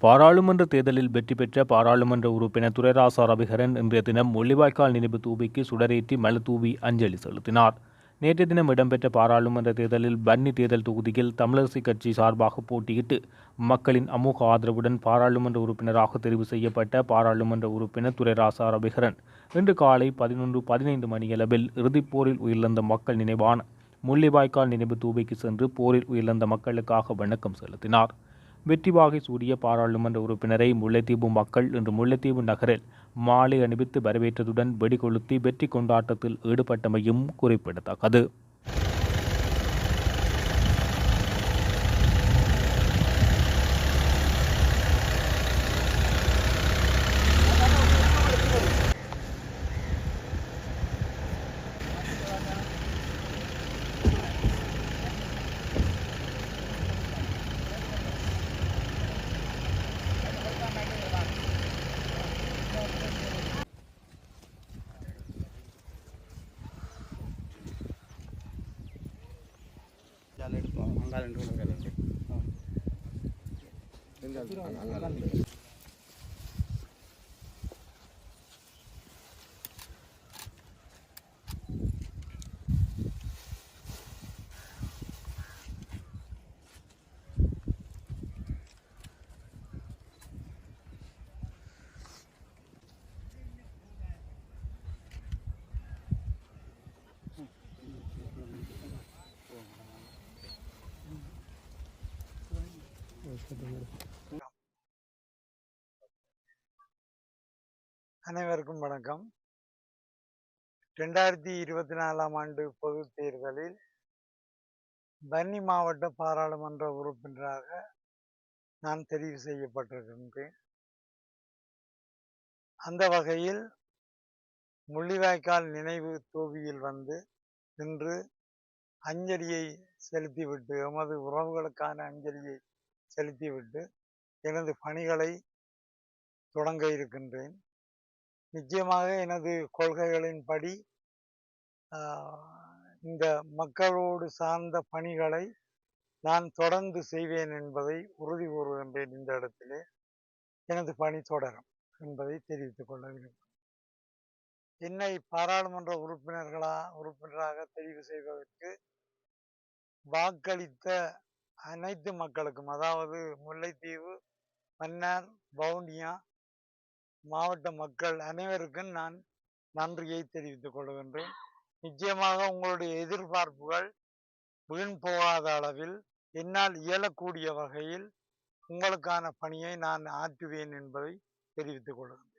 பாராளுமன்ற தேர்தலில் வெற்றி பெற்ற பாராளுமன்ற உறுப்பினர் துரைராசா ரவிகரன் இன்றைய தினம் முள்ளிவாய்க்கால் நினைவு தூபிக்கு சுடரேற்றி மலர்தூவி அஞ்சலி செலுத்தினார். நேற்றைய தினம் இடம்பெற்ற பாராளுமன்ற தேர்தலில் வன்னி தேர்தல் தொகுதியில் தமிழரசு கட்சி சார்பாக போட்டியிட்டு மக்களின் அமோக ஆதரவுடன் பாராளுமன்ற உறுப்பினராக தெரிவு செய்யப்பட்ட பாராளுமன்ற உறுப்பினர் துரைராசா ரவிகரன் இன்று காலை 11:15 மணியளவில் இறுதிப்போரில் உயிரிழந்த மக்கள் நினைவான முள்ளிவாய்க்கால் நினைவு தூபிக்கு சென்று போரில் உயிரிழந்த மக்களுக்காக வணக்கம் செலுத்தினார். வெற்றி வாகை சூடிய பாராளுமன்ற உறுப்பினரை முல்லைத்தீவு மக்கள் இன்று முல்லைத்தீவு நகரில் மாலை அணிவித்து வரவேற்றதுடன் வெடிகொளுத்தி வெற்றி கொண்டாட்டத்தில் ஈடுபட்டமையும் குறிப்பிடத்தக்கது. அனைவருக்கும் வணக்கம். 2024 ஆண்டு பொது தேர்தலில் வன்னி மாவட்ட பாராளுமன்ற உறுப்பினராக நான் தெரிவு செய்யப்பட்டிருக்கின்றேன். அந்த வகையில் முள்ளிவாய்க்கால் நினைவு தூபியில் வந்து இன்று அஞ்சலியை செலுத்திவிட்டு எமது உறவுகளுக்கான அஞ்சலியை செலுத்திவிட்டு எனது பணிகளை தொடங்க இருக்கின்றேன். நிச்சயமாக எனது கொள்கைகளின்படி இந்த மக்களோடு சார்ந்த பணிகளை நான் தொடர்ந்து செய்வேன் என்பதை உறுதி கூறுகின்றேன். இந்த இடத்திலே எனது பணி தொடரும் என்பதை தெரிவித்துக் கொள்ள விரும்புகிறேன். என்னை பாராளுமன்ற உறுப்பினராக தெரிவு செய்வதற்கு வாக்களித்த அனைத்து மக்களுக்கும், அதாவது முல்லைத்தீவு, மன்னார், வவுனியா மாவட்ட மக்கள் அனைவருக்கும் நான் நன்றியை தெரிவித்துக் கொள்கின்றேன். நிச்சயமாக உங்களுடைய எதிர்பார்ப்புகள் வீண் போகாத அளவில் என்னால் இயலக்கூடிய வகையில் உங்களுக்கான பணியை நான் ஆற்றுவேன் என்பதை தெரிவித்துக் கொள்கின்றேன்.